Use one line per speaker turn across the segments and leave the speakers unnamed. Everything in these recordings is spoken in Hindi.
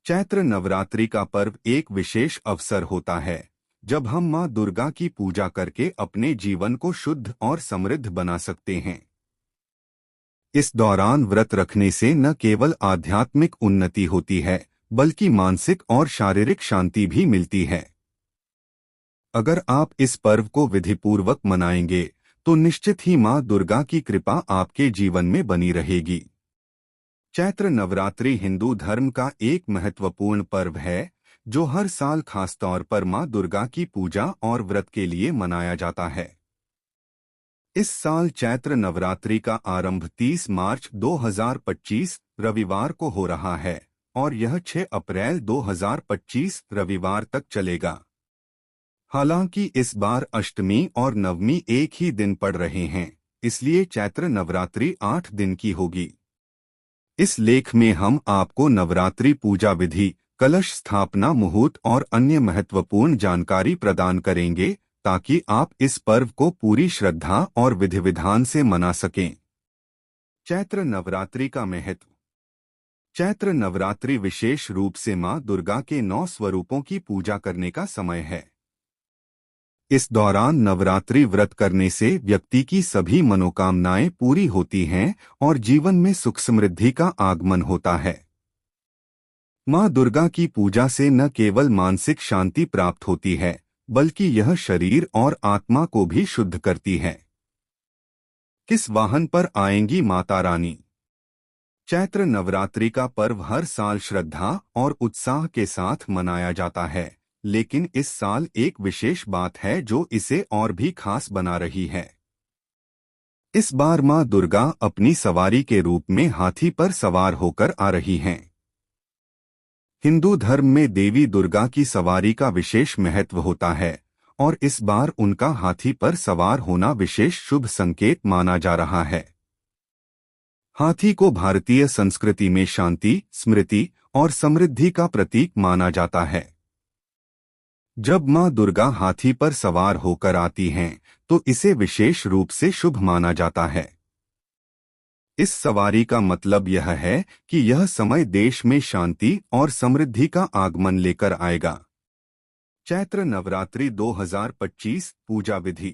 चैत्र नवरात्रि का पर्व एक विशेष अवसर होता है जब हम मां दुर्गा की पूजा करके अपने जीवन को शुद्ध और समृद्ध बना सकते हैं। इस दौरान व्रत रखने से न केवल आध्यात्मिक उन्नति होती है बल्कि मानसिक और शारीरिक शांति भी मिलती है। अगर आप इस पर्व को विधिपूर्वक मनाएंगे तो निश्चित ही मां दुर्गा की कृपा आपके जीवन में बनी रहेगी। चैत्र नवरात्रि हिंदू धर्म का एक महत्वपूर्ण पर्व है जो हर साल खासतौर पर मां दुर्गा की पूजा और व्रत के लिए मनाया जाता है। इस साल चैत्र नवरात्रि का आरंभ 30 मार्च 2025 रविवार को हो रहा है और यह 6 अप्रैल 2025 रविवार तक चलेगा। हालांकि इस बार अष्टमी और नवमी एक ही दिन पड़ रहे हैं, इसलिए चैत्र नवरात्रि 8 दिन की होगी। इस लेख में हम आपको नवरात्रि पूजा विधि, कलश स्थापना मुहूर्त और अन्य महत्वपूर्ण जानकारी प्रदान करेंगे ताकि आप इस पर्व को पूरी श्रद्धा और विधि विधान से मना सकें। चैत्र नवरात्रि का महत्व। चैत्र नवरात्रि विशेष रूप से मां दुर्गा के 9 स्वरूपों की पूजा करने का समय है। इस दौरान नवरात्रि व्रत करने से व्यक्ति की सभी मनोकामनाएं पूरी होती हैं और जीवन में सुख समृद्धि का आगमन होता है। मां दुर्गा की पूजा से न केवल मानसिक शांति प्राप्त होती है बल्कि यह शरीर और आत्मा को भी शुद्ध करती है। किस वाहन पर आएंगी माता रानी? चैत्र नवरात्रि का पर्व हर साल श्रद्धा और उत्साह के साथ मनाया जाता है, लेकिन इस साल एक विशेष बात है जो इसे और भी खास बना रही है। इस बार मां दुर्गा अपनी सवारी के रूप में हाथी पर सवार होकर आ रही हैं। हिंदू धर्म में देवी दुर्गा की सवारी का विशेष महत्व होता है और इस बार उनका हाथी पर सवार होना विशेष शुभ संकेत माना जा रहा है। हाथी को भारतीय संस्कृति में शांति, स्मृति और समृद्धि का प्रतीक माना जाता है। जब मां दुर्गा हाथी पर सवार होकर आती हैं तो इसे विशेष रूप से शुभ माना जाता है। इस सवारी का मतलब यह है कि यह समय देश में शांति और समृद्धि का आगमन लेकर आएगा। चैत्र नवरात्रि 2025 पूजा विधि।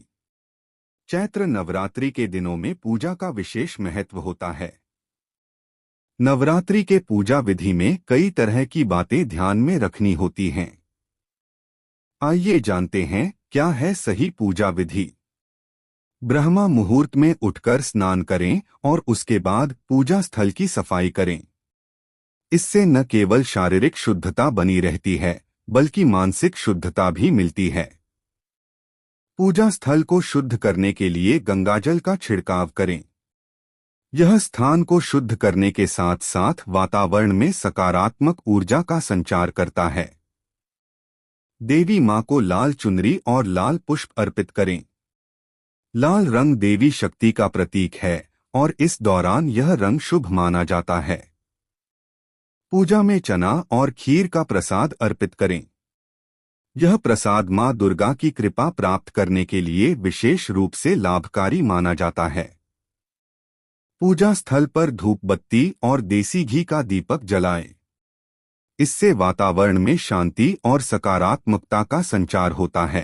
चैत्र नवरात्रि के दिनों में पूजा का विशेष महत्व होता है। नवरात्रि के पूजा विधि में कई तरह की बातें ध्यान में रखनी होती हैं। आइए जानते हैं क्या है सही पूजा विधि। ब्रह्मा मुहूर्त में उठकर स्नान करें और उसके बाद पूजा स्थल की सफाई करें। इससे न केवल शारीरिक शुद्धता बनी रहती है बल्कि मानसिक शुद्धता भी मिलती है। पूजा स्थल को शुद्ध करने के लिए गंगाजल का छिड़काव करें। यह स्थान को शुद्ध करने के साथ साथ वातावरण में सकारात्मक ऊर्जा का संचार करता है। देवी मां को लाल चुनरी और लाल पुष्प अर्पित करें। लाल रंग देवी शक्ति का प्रतीक है और इस दौरान यह रंग शुभ माना जाता है। पूजा में चना और खीर का प्रसाद अर्पित करें। यह प्रसाद मां दुर्गा की कृपा प्राप्त करने के लिए विशेष रूप से लाभकारी माना जाता है। पूजा स्थल पर धूप बत्ती और देसी घी का दीपक जलाएं। इससे वातावरण में शांति और सकारात्मकता का संचार होता है।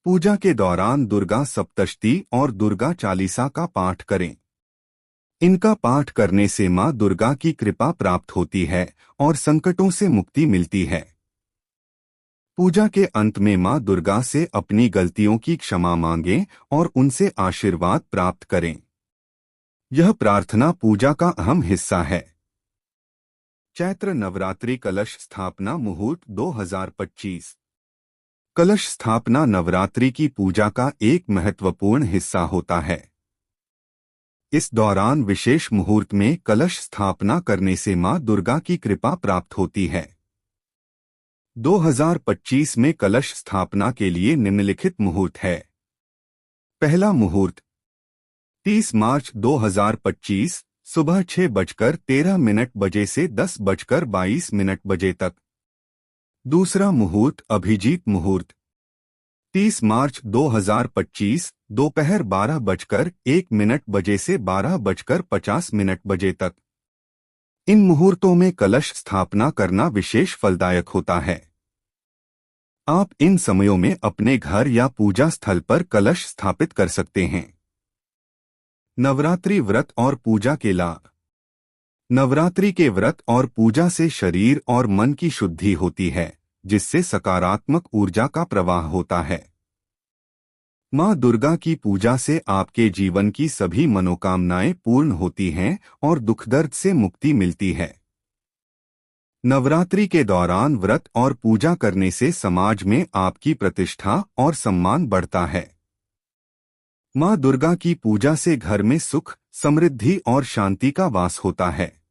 पूजा के दौरान दुर्गा सप्तशती और दुर्गा चालीसा का पाठ करें। इनका पाठ करने से मां दुर्गा की कृपा प्राप्त होती है और संकटों से मुक्ति मिलती है। पूजा के अंत में मां दुर्गा से अपनी गलतियों की क्षमा मांगें और उनसे आशीर्वाद प्राप्त करें। यह प्रार्थना पूजा का अहम हिस्सा है। चैत्र नवरात्रि कलश स्थापना मुहूर्त 2025। कलश स्थापना नवरात्रि की पूजा का एक महत्वपूर्ण हिस्सा होता है। इस दौरान विशेष मुहूर्त में कलश स्थापना करने से मां दुर्गा की कृपा प्राप्त होती है। 2025 में कलश स्थापना के लिए निम्नलिखित मुहूर्त है। पहला मुहूर्त 30 मार्च 2025 सुबह 6:13 बजे से 10:22 बजे तक। दूसरा मुहूर्त अभिजीत मुहूर्त 30 मार्च 2025 दोपहर 12:01 बजे से 12:50 बजे तक। इन मुहूर्तों में कलश स्थापना करना विशेष फलदायक होता है। आप इन समयों में अपने घर या पूजा स्थल पर कलश स्थापित कर सकते हैं। नवरात्रि व्रत और पूजा के लाभ। नवरात्रि के व्रत और पूजा से शरीर और मन की शुद्धि होती है, जिससे सकारात्मक ऊर्जा का प्रवाह होता है। माँ दुर्गा की पूजा से आपके जीवन की सभी मनोकामनाएं पूर्ण होती हैं और दुख दर्द से मुक्ति मिलती है। नवरात्रि के दौरान व्रत और पूजा करने से समाज में आपकी प्रतिष्ठा और सम्मान बढ़ता है। माँ दुर्गा की पूजा से घर में सुख, समृद्धि और शांति का वास होता है।